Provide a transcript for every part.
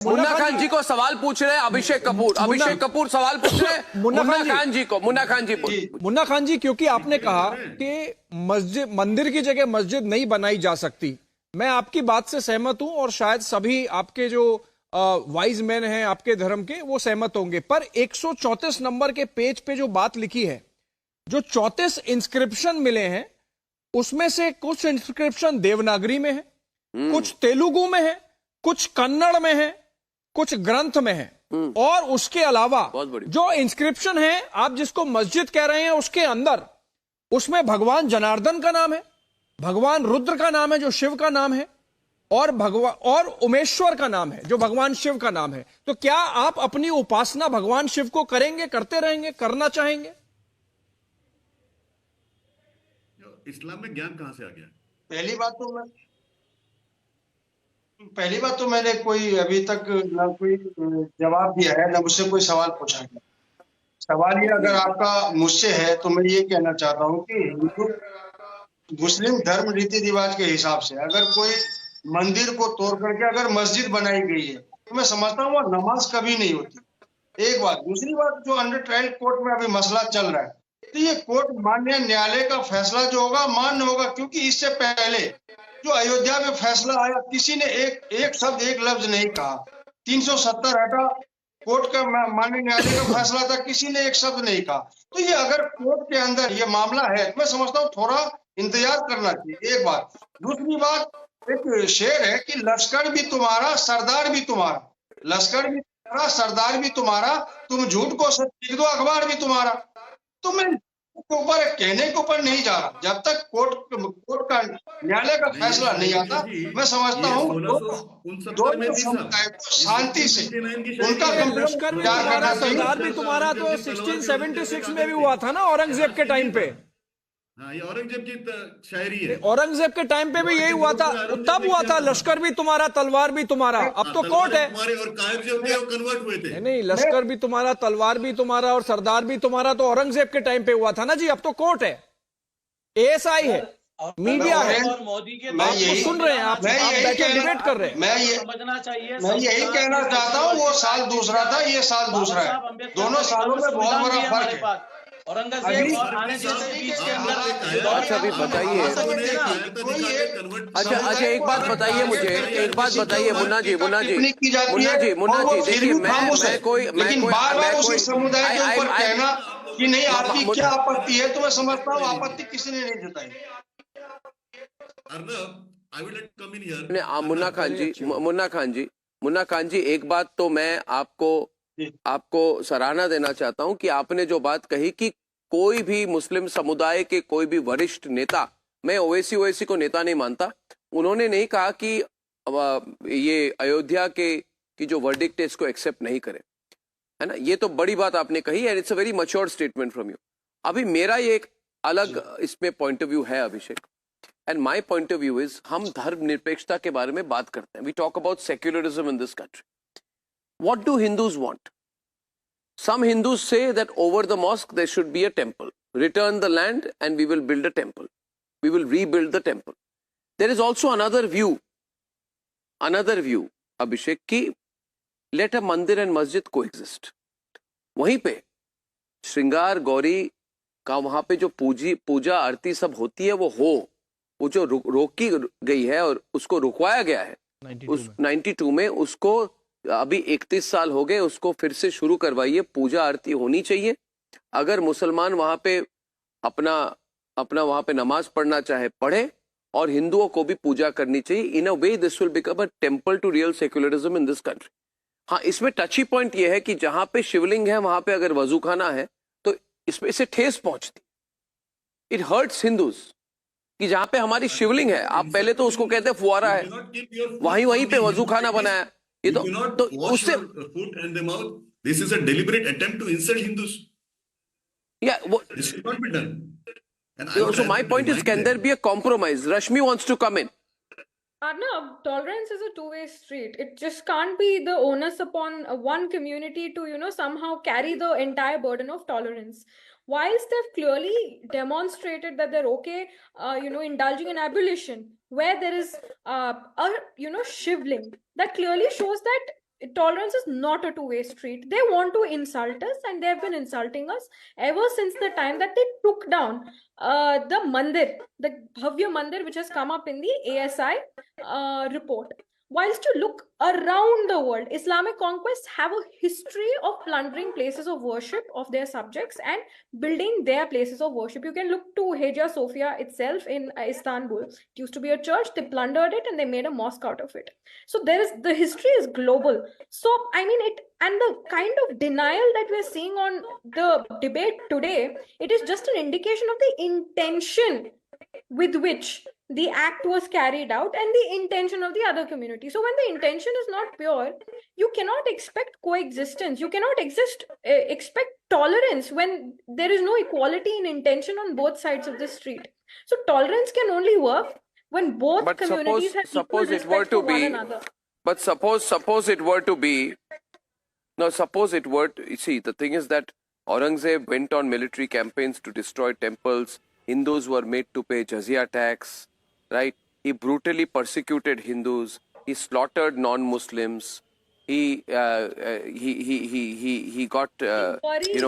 मुन्ना खान जी को सवाल पूछ रहे हैं अभिषेक कपूर सवाल पूछ रहे हैं मुन्ना खान जी को। मुन्ना खान जी, क्योंकि आपने कहा कि मस्जिद मंदिर की जगह मस्जिद नहीं बनाई जा सकती, मैं आपकी बात से सहमत हूं और शायद सभी आपके जो वाइज मैन हैं आपके धर्म के वो सहमत होंगे। पर 134 नंबर के पेज पे जो बात लिखी है, जो 34 इंस्क्रिप्शन मिले हैं उसमें से कुछ इंस्क्रिप्शन देवनागरी में है, कुछ तेलुगु में है, कुछ कन्नड़ में है, कुछ ग्रंथ में है, और उसके अलावा जो इंस्क्रिप्शन है आप जिसको मस्जिद कह रहे हैं उसके अंदर उसमें भगवान जनार्दन का नाम है, भगवान रुद्र का नाम है जो शिव का नाम है, और भगवान और उमेश्वर का नाम है जो भगवान शिव का नाम है। तो क्या आप अपनी उपासना भगवान शिव को करेंगे, करते रहेंगे, करना चाहेंगे? इस्लाम में ज्ञान कहां से आ गया? पहली बात तो मैंने कोई अभी तक ना कोई जवाब दिया है, ना मुझसे कोई सवाल पूछा है। सवाल ये अगर आपका मुझसे है तो मैं ये कहना चाहता हूँ कि हिंदू मुस्लिम धर्म रीति रिवाज के हिसाब से अगर कोई मंदिर को तोड़ करके अगर मस्जिद बनाई गई है तो मैं समझता हूँ वो नमाज कभी नहीं होती। एक बात। दूसरी बात, जो अंडर ट्रायल कोर्ट में अभी मसला चल रहा है, तो ये कोर्ट मान्य न्यायालय का फैसला जो होगा मान्य होगा, क्योंकि इससे पहले जो अयोध्या में फैसला आया किसी ने एक शब्द एक लफ्ज नहीं कहा। 370 हटा, कोर्ट का माननीय न्यायालय का फैसला था, किसी ने एक शब्द नहीं कहा। तो ये अगर कोर्ट के अंदर ये मामला है तो मैं समझता हूँ थोड़ा इंतजार करना चाहिए। एक बात। दूसरी बात, एक शेर है कि लश्कर भी तुम्हारा सरदार भी तुम्हारा, लश्कर भी तुम्हारा सरदार भी तुम्हारा, तुम झूठ को सच लिख दो अखबार भी तुम्हारा। तो मैं ऊपर कहने के ऊपर नहीं जा रहा, जब तक कोर्ट का न्यायालय का फैसला नहीं आता मैं समझता हूँ दोनों समुदाय को शांति से उनका लश्कर भी तुम्हारा सरदार भी तुम्हारा तो 1676 में भी हुआ था ना, औरंगजेब के टाइम पे। हाँ, ये औरंगजेब की शायरी है। औरंगजेब के टाइम पे भी यही हुआ था, तब हुआ था लश्कर भी तुम्हारा तलवार भी तुम्हारा। अब तो कोर्ट है। और कायर जो थे वो कन्वर्ट हुए थे। नहीं, लश्कर भी तुम्हारा, तलवार भी तुम्हारा और सरदार भी तुम्हारा तो औरंगजेब के टाइम पे हुआ था ना जी। अब तो कोर्ट है, एएसआई है, मीडिया है, और मोदी के मैं यही सुन रहे हैं, आप बैठे डिबेट कर रहे हैं। समझना चाहिए। मैं यही कहना चाहता हूँ, वो साल दूसरा था, ये साल दूसरा है, दोनों सालों में बहुत बड़ा फर्क है। औरंगजेब और आने जैसे बीच के अंदर अच्छा अभी बताइए। अच्छा एक बात बताइए मुझे, एक बात बताइए मुन्ना जी देखिए, मैं कोई समुदाय के ऊपर कहना कि नहीं आपकी क्या आपत्ति है, तो मैं समझता हूँ आपत्ति किसी ने नहीं जताई। मुन्ना खान जी एक बात तो मैं आपको सराहना देना चाहता हूं कि आपने जो बात कही कि कोई भी मुस्लिम समुदाय के कोई भी वरिष्ठ नेता, मैं ओवैसी को नेता नहीं मानता, उन्होंने नहीं कहा कि ये अयोध्या की जो वर्डिक्ट है इसको एक्सेप्ट नहीं करें, है ना। ये तो बड़ी बात आपने कही and it's a very mature statement from you. अभी मेरा ये एक अलग इसमें पॉइंट ऑफ व्यू है Abhishek, and my point of view is हम धर्मनिरपेक्षता के बारे में बात करते हैं, we talk about secularism in this country. What do Hindus want? Some Hindus say that over the mosque there should be a temple. Return the land and we will build a temple. We will rebuild the temple. There is also another view, Abhishek, ki let a mandir and masjid coexist. वहीं पे श्रृंगार गौरी का वहां पे जो पूजा आरती सब होती है वो जो रोकी गई है और उसको रुकवाया गया है 92 में, उसको अभी 31 साल हो गए, उसको फिर से शुरू करवाइए। पूजा आरती होनी चाहिए। अगर मुसलमान वहां पे अपना वहां पे नमाज पढ़ना चाहे पढ़े, और हिंदुओं को भी पूजा करनी चाहिए। In a way this will become a temple to real secularism in this country. हाँ, इसमें टची पॉइंट ये है कि जहां पे शिवलिंग है वहां पे अगर वजूखाना है तो इसमें इसे ठेस पहुंचती, इट हर्ट्स हिंदूज, कि जहां पे हमारी शिवलिंग है, आप पहले तो उसको कहते हैं फुआरा है, वहीं पे वजूखाना बनाया, ये तो उससे this is a deliberate attempt to insult Hindus. Yeah, this should not be done. So my point is, can there be a compromise? Rashmi wants to come in. Arnab, tolerance is a two-way street. It just can't be the onus upon one community to, somehow carry the entire burden of tolerance. Whilst they've clearly demonstrated that they're okay, indulging in abolition, where there is a shivling, that clearly shows that tolerance is not a two-way street. They want to insult us, and they've been insulting us ever since the time that they took down the mandir, the Bhavya Mandir, which has come up in the ASI report. Whilst you look around the world, Islamic conquests have a history of plundering places of worship of their subjects and building their places of worship. You can look to Hagia Sophia itself in Istanbul. It used to be a church, they plundered it and they made a mosque out of it. So the history is global. So I mean it, and the kind of denial that we're seeing on the debate today, it is just an indication of the intention with which the act was carried out and the intention of the other community. So when the intention is not pure, you cannot expect coexistence. You cannot expect tolerance when there is no equality in intention on both sides of the street. So tolerance can only work when both But communities have equal suppose it were respect to for one be, another. but suppose it were to be, no, suppose it were to, see, the thing is that Aurangzeb went on military campaigns to destroy temples. Hindus were made to pay jizya tax, right? He brutally persecuted Hindus. He slaughtered non-Muslims. He got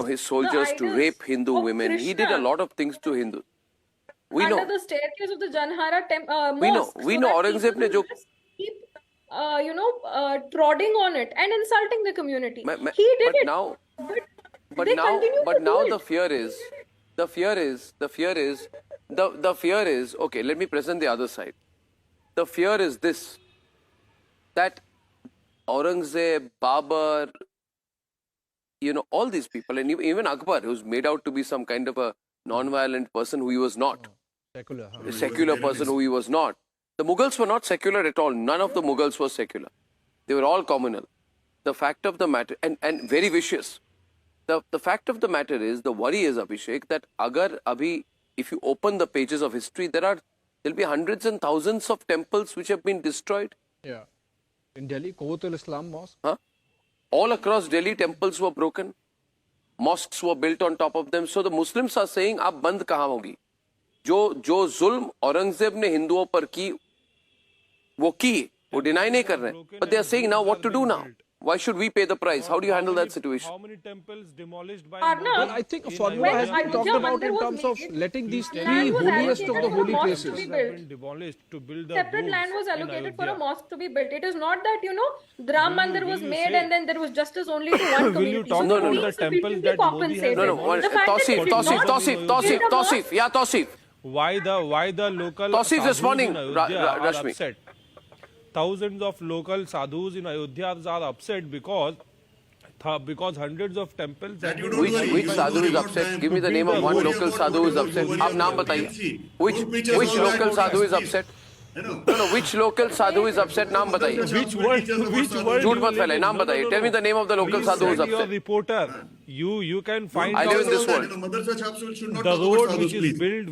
his soldiers to rape Hindu of women. He did a Krishna lot of things to Hindus. We under know. the staircase of the Janhara We know. mosque, We so know that Aurangzeb people ne jo will just keep prodding on it and insulting the community. Ma- ma- He did but it, now, but they continue to do the it. fear is, okay, let me present the other side. The fear is this, that Aurangzeb, Babur, all these people, and even Akbar, who's made out to be some kind of a non-violent person who he was not, Secular. a secular person who he was not. The Mughals were not secular at all. None of the Mughals were secular. They were all communal. The fact of the matter, and very vicious. The fact of the matter is, the worry is, Abhishek, that if you open the pages of history, there'll be hundreds and thousands of temples which have been destroyed. Yeah. In Delhi, Quwwat al-Islam Mosque. Huh? All across Delhi, temples were broken. Mosques were built on top of them. So the Muslims are saying, "Ab band kahan hogi?" जो जुल्म औरंगजेब ने हिंदुओं पर की, वो deny नहीं कर रहे हैं, but they are saying now what to do now. Why should we pay the price? How do you handle that situation? How many temples demolished by Arnav, Well, I think a formula when has been talked Ayodhya about Mandir in was terms of made, letting these land three was holiest of allocated the for holy mosques places. to be have built. been demolished to build the Separate roads land was in allocated for a Ayodhya. mosque to be built. It is not that, the Ram Mandir was will you made say- and then there was justice only to one Will you community. talk So about we the need temples sufficiently that Modi has compensated. No, The fact that they did not Tausif. Why the local Tausif sadhus responding, in Ayodhya are Rashmi. upset? Thousands of local sadhus in Ayodhya are upset because hundreds of temples That you have don't been worry. Which You sadhu worry is about upset? them. Give me the name of one local sadhu who is upset. आप नाम बताइए. Which local sadhu is upset? No, which local sadhu is upset? नाम बताइए. Which word झूठ you मत live फैलाइए, in? नाम बताइए. Tell me the name of the local Please sadhu who is send your upset. reporter. You can find I live in out this world. Madrasa chaps should not the talk about road sadhus,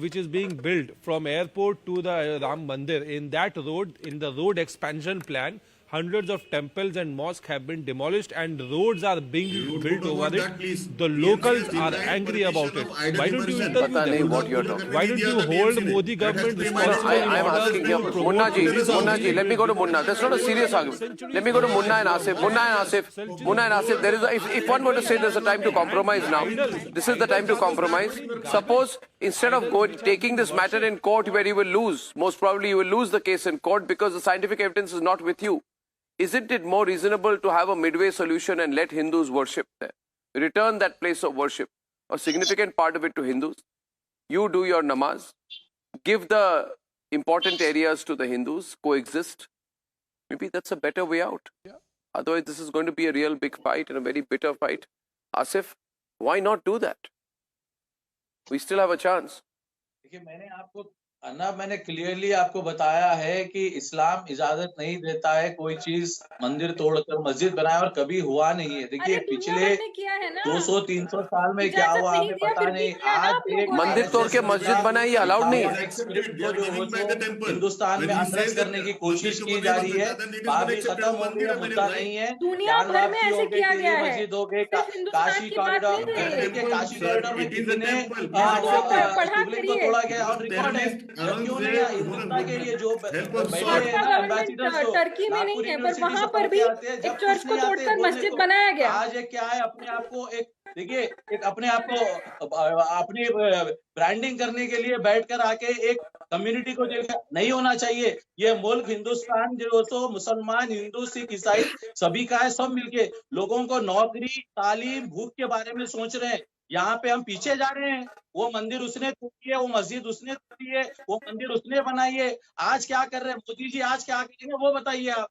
which is being built from airport to the Ram Mandir. In that road, in the road expansion plan, hundreds of temples and mosques have been demolished and roads are being built don't over want it. that, please. The TMC locals is are denied angry about it. permission of Why don't you idol interview पता नहीं them? what you are talking. Why don't you hold Modi government responsible I in am order asking to you, promote Munna ji, let me go to Munna. That's not a serious argument. Let me go to Munna and Asif. Munna and Asif, there is if one were to say there's a time to compromise now, this is the time to compromise. Suppose instead of taking this matter in court where you will lose, most probably you will lose the case in court because the scientific evidence is not with you. Isn't it more reasonable to have a midway solution and let Hindus worship there? Return that place of worship, a significant part of it to Hindus. You do your namaz. Give the important areas to the Hindus, coexist. Maybe that's a better way out. Yeah. Otherwise, this is going to be a real big fight and a very bitter fight. Asif, why not do that? We still have a chance. देखिए मैंने clearly आपको बताया है कि इस्लाम इजाजत नहीं देता है कोई चीज मंदिर तोड़कर मस्जिद बनाए और कभी हुआ नहीं है। देखिए अरे दुनिया पिछले भर में किया है ना 200-300 साल में क्या इजाजत हुआ नहीं हमें दिया, पता फिर भी नहीं। किया ना आप आज लोगों एक ने। मंदिर तोड़ के मस्जिद बनाई, ये अलाउड नहीं है। को जो वो हिंदुस्तान में अनरेस्ट करने की कोशिश की जा रही है, बाबरी खत्म हो गया, मुद्दा नहीं है। दुनिया भर में ऐसे किया गया है। मस्जिद हो गए, सिर्फ हिंदुस्तान काशी की बात कॉरिडोर नहीं है। देखिए काशी कॉरिडोर में कितने पढ़ा शिवलिंग को करिए। तोड़ा गया और रिकॉर्ड है। आराम क्यों से नहीं है? हिंदुस्तान के लिए जो help us बैठे sort. हैं ना एम्बेसडर्स गवर्नमेंट तो टर्की में नहीं नागपुर है, पर यूनिवर्सिटी वहां से पर पढ़ भी के आते हैं, एक जब चर्च कुछ को नहीं आते तोड़कर बोलने मस्जिद को। बनाया गया। आज ये क्या है, अपने आप को एक देखिए, एक अपने आप को अपनी ब्रांडिंग करने के लिए बैठकर आके एक कम्युनिटी को देखा नहीं होना चाहिए। ये मुल्क हिंदुस्तान जो तो मुसलमान, हिंदू, सिख, ईसाई सभी का है, सब मिलके लोगों को नौकरी, तालीम, भूख के बारे में सोच रहे हैं। यहाँ पे हम पीछे जा रहे हैं। वो मंदिर उसने तोड़ी है, वो मस्जिद उसने तोड़ी है, वो मंदिर उसने बनाई है। आज क्या कर रहे हैं मोदी जी, आज क्या करेंगे वो बताइए आप।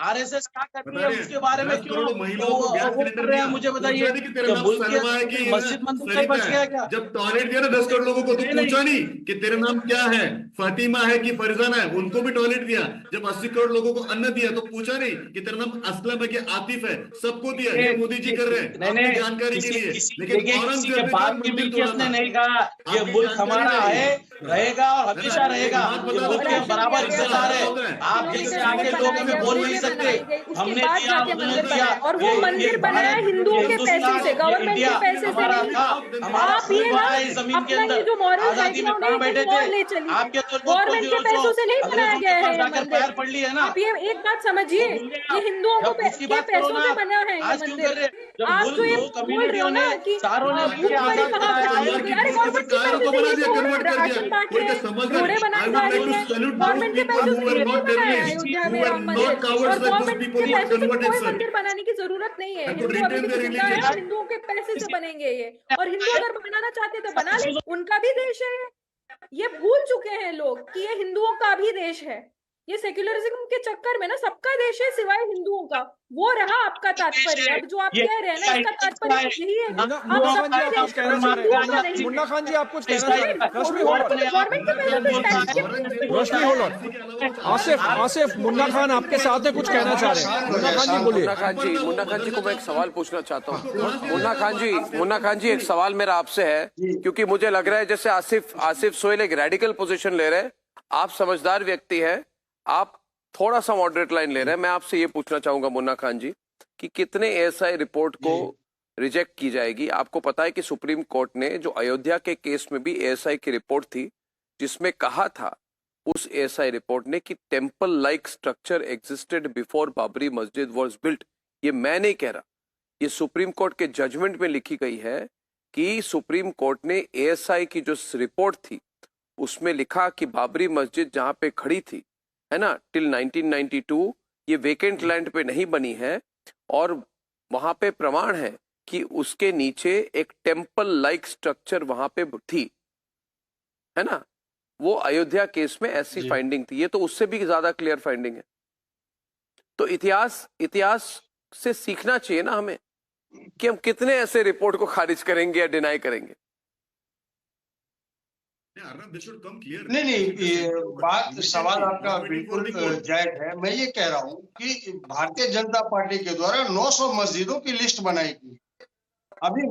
आरएसएस क्या कर रही बता है रहे उसके हैं बारे में 10 क्यों करोड़ महिलाओं को गैस वो सिलेंडर कर रहे हैं, दिया, मुझे पूछा बताइए। नहीं कि तेरा क्या नाम मुल्क सलमा है कि के मस्जिद मंदिर से सरिता बच गया है। क्या? जब टॉयलेट दिया ना 10 करोड़ लोगों को तो नहीं, पूछा नहीं कि तेरा नाम क्या है, फातिमा है कि फरजाना है, उनको भी टॉयलेट दिया। जब 80 करोड़ लोगों को अन्न दिया तो पूछा नहीं कि तेरा नाम असलम है कि आतिफ है, सबको दिया। ये मोदी जी कर रहे हैं आपकी जानकारी के लिए। लेकिन किसी के औरंगजेब ने बाप की मंदिर मिल्कियत तोड़ा ने था। नहीं कहा ये आपकी मुल्क जानकारी हमारा नहीं है, रहेगा और हमेशा रहेगा। बात ये बता मुल्क दो, के राशन बराबर दिया गया, हिस्सेदार है। मंदिर आप बनाया जैसे गया, आके लोग बनाया हमें गया, बोल नहीं मस्जिदें सकते। बनाई गई, उसके हमने बाद दिया, जाके उन्होंने मंदिर दिया। बनाया, और वो मंदिर बनाया हिंदुओं के पैसे से, गवर्नमेंट के पैसे से हमारा नहीं। था, हमारा आप ये खून ना बहा है जमीन के अपना अंदर। ये जो मॉरल हाई आजादी में ग्राउंड कहाँ है बैठे कहीं और थे? ले चलिए। आपके तो गवर्नमेंट के पैसों से नहीं बनाया अंग्रेजों गया के है पास ये जाकर मंदिर। पैर पड़ लिए ना। आप ये एक बात समझिए, वो भूल गए ये आप। हिंदुओं को जब उसकी के बात करो पैसों ना से आप। बना है ये आज क्यों कर मंदिर। रहे? जब आप मुल्क जो ये दो बोल रहे कम्युनिटियों हो ना ने कि सारों ने भूखमरी आजाद कहाँ कराया खत्म है। हो गई, अरे बोल गवर्नमेंट के के कायरों पैसे को से बना ही दिया, तो हो रहा कन्वर्ट है। कर दिया। राशन बांट कोई रहे का हैं, समझ रोडें I बनाई would जा like रही to हैं। salute those गवर्नमेंट के people पैसों who से were ये नहीं not बनाया है terrorists, अयोध्या who में were राम not मंदिर। cowards और like those गवर्नमेंट people के who were पैसों से converted, कोई sir. मंदिर बनाने की जरूरत नहीं है। I could हिंदू अभी retain भी their जिंदा है religion. और हिंदुओं के पैसे से बनेंगे ये। और हिंदू अगर बनाना चाहते तो बना ले, उनका भी देश है। ये भूल चुके हैं लोग कि ये हिंदुओं का भी देश है। ये सेक्युलरिज्म के चक्कर में ना सबका देश है सिवाय हिंदुओं का। वो रहा आपका तात्पर्य। अब जो आप कह रहे हैं ना, इसका तात्पर्य यही है कि मुन्ना आप खान जी, आप सबका कुछ देश कहना है, चाह रहे हिंदुओं का हैं? नहीं। मुन्ना खान जी, आप कुछ कहना चाह रहे हैं? रश्मि होल्ड ऑन, गवर्नमेंट के पैसों से statue Rashmi hold on. Asif, Munna Khan आपके साथ है, कुछ कहना चाह रहे हैं? मुन्ना खान जी बोलिए। मुन्ना खान जी को मैं एक सवाल पूछना चाहता हूँ। मुन्ना खान जी एक सवाल मेरा आपसे है, क्योंकि मुझे लग रहा है जैसे आसिफ सोहेल एक रेडिकल पोजीशन ले रहे हैं। आप समझदार व्यक्ति हैं, आप थोड़ा सा मॉडरेट लाइन ले रहे हैं। मैं आपसे ये पूछना चाहूंगा मुन्ना खान जी कि कितने एएसआई रिपोर्ट को रिजेक्ट की जाएगी? आपको पता है कि सुप्रीम कोर्ट ने जो अयोध्या के केस में भी एएसआई की रिपोर्ट थी, जिसमें कहा था उस एएसआई रिपोर्ट ने कि temple like structure existed before Babri मस्जिद वाज बिल्ट। ये मैं नहीं कह रहा, ये सुप्रीम कोर्ट के जजमेंट में लिखी गई है कि सुप्रीम कोर्ट ने एएसआई की जो रिपोर्ट थी उसमें लिखा कि बाबरी मस्जिद जहां पे खड़ी थी, है ना, टिल 1992 ये वेकेंट लैंड पे नहीं बनी है, और वहां पे प्रमाण है कि उसके नीचे एक टेम्पल लाइक स्ट्रक्चर वहां पे थी, है ना। वो अयोध्या केस में ऐसी फाइंडिंग थी। ये तो उससे भी ज्यादा क्लियर फाइंडिंग है। तो इतिहास से सीखना चाहिए ना हमें कि हम कितने ऐसे रिपोर्ट को खारिज करेंगे या डिनाई करेंगे। नहीं, ये बात सवाल आपका बिल्कुल जायज है। मैं ये कह रहा हूँ कि भारतीय जनता पार्टी के द्वारा 900 मस्जिदों की लिस्ट बनाई गई। अभी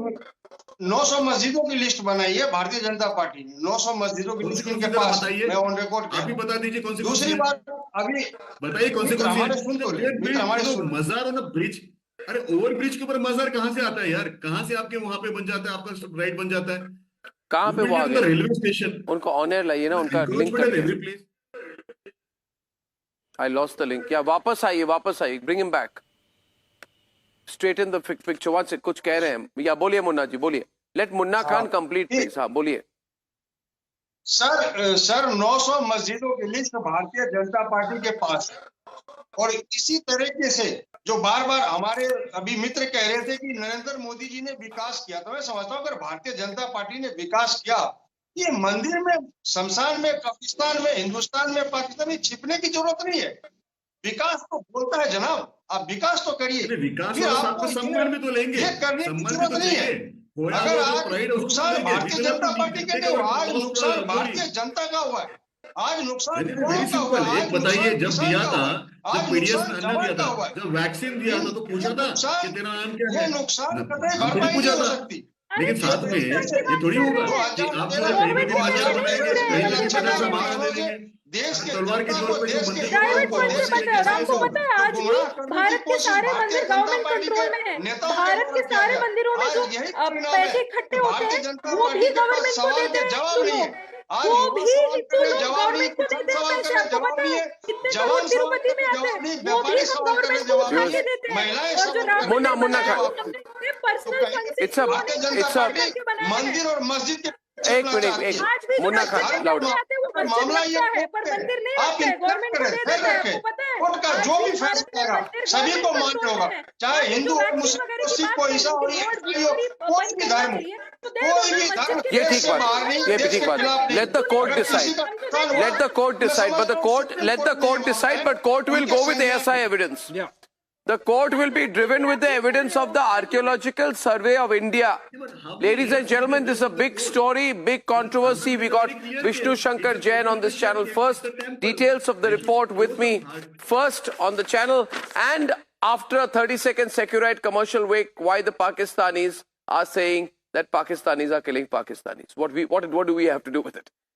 900 मस्जिदों की लिस्ट बनाई है भारतीय जनता पार्टी ने। 900 मस्जिदों की लिस्ट इनके पास है। मैं ऑन रिकॉर्ड आप ही बता दीजिए कौन सी। दूसरी बात, अभी बताइए कौन सी हमारे सुन तो मजार और ना ब्रिज। अरे ओवर ब्रिज के ऊपर मजार कहाँ से आता है यार? कहाँ से आपके वहां पे बन जाता है, आपका राइट बन जाता है? कहाँ पे वो आ गए? Railway station. उनको ऑन एयर लाइए ना, उनका लिंक करके। I lost the link. या वापस आइए, bring him back, straight in the picture. One से कुछ कह रहे हैं या बोलिए मुन्ना जी, बोलिए। Late Munna Khan complete please. हाँ बोलिए सर 900 मस्जिदों की लिस्ट भारतीय जनता पार्टी के पास है। और इसी तरीके से जो बार बार हमारे अभी मित्र कह रहे थे कि नरेंद्र मोदी जी ने विकास किया, तो मैं समझता हूँ अगर भारतीय जनता पार्टी ने विकास किया, ये मंदिर में, शमशान में, कब्रिस्तान में, हिंदुस्तान में, पाकिस्तान में छिपने की जरूरत नहीं है। विकास तो बोलता है जनाब, आप विकास तो करिए। विकास आपको सम्मान भी तो लेंगे, ये करने की जरूरत नहीं है। अगर आज नुकसान भारतीय जनता पार्टी के नहीं हुआ, आज नुकसान भारतीय जनता का हुआ है। आज नुकसान एक बताइए, जब दिया था, जब पीडीएस में अन्न दिया था, जब वैक्सीन दिया था, तो पूछा था कि तेरा नाम क्या है? नुकसान भरपाई नहीं हो सकती। लेकिन साथ में ये थोड़ी होगा कि आप जो है कहीं भी मजार बनाएंगे, कहीं भी छोटा सा बाहर दे देंगे, देश के तलवार की जोर पे जो बंदी प्राइवेट फंड से बचा है। आपको पता है आज भी भारत के सारे मंदिर गवर्नमेंट कंट्रोल में है। भारत के सारे मंदिरों में जो पैसे इकट्ठे होते हैं वो भी गवर्नमेंट को देते हैं। आज वो युवा भी सवाल हिंदू कर रहे लोग जवाब नहीं, गवर्नमेंट को किसान देते हैं सवाल पैसे, कर रहे आपको जवाब पता नहीं है है, कितने जवान करोड़ सवाल तिरुपति कर में रहे आते जवाब हैं, नहीं, वो भी व्यापारी हम सवाल कर रहे गवर्नमेंट को जवाब उठा नहीं के है, देते हैं। महिलाएं और जो सवाल कर राम रही मुन्ना- मंदिर मुन्ना बनाया खान। वो हमने पर्सनल फंड से It's a- लोगों ने भारतीय it's जनता a- पार्टी करके बनाया है। मंदिर और मस्जिद के पीछे एक चलना मिनट, चाहती है। आज भी जो मुन्ना मस्जिद खान, में लाउड। पैसे आते हैं वो मस्जिद मामला ये लगता है, पर कोर्ट है। मंदिर नहीं आप लगता है, इंतजार गवर्नमेंट को करें, दे फिर देते हैं, रखें। आपको पता है। कोर्ट का आज जो भी भी भारत फैसला में आएगा मंदिर सभी को गवर्नमेंट मान्य कंट्रोल होगा, में है। चाहे और ये हिंदू जो हो, वैक्सीन मुस्लिम वगैरह हो, की सिख बात हो, कर ईसाई हो, रही है, ईसाई हो, पूरी कोई बंद भी करना धर्म हो, चाहिए, तो दे कोई दो भी ना धर्म मस्जिद के ये देश ठीक से बात बाहर है, नहीं, ये भी देश ठीक के बात खिलाफ है। नहीं। Let the court अगर decide. किसी का नुकसान हुआ, Let the court मैं decide, but समझता हूँ let the supreme court court decide, ने but court will उनके go with संज्ञान ASI evidence. Yeah. The court will be driven with the evidence of the Archaeological Survey of India. Ladies and gentlemen, this is a big story, big controversy. We got Vishnu Shankar Jain on this channel first. Details of the report with me first on the channel. And after a 30-second Securite commercial break, why the Pakistanis are saying that Pakistanis are killing Pakistanis. What do we have to do with it?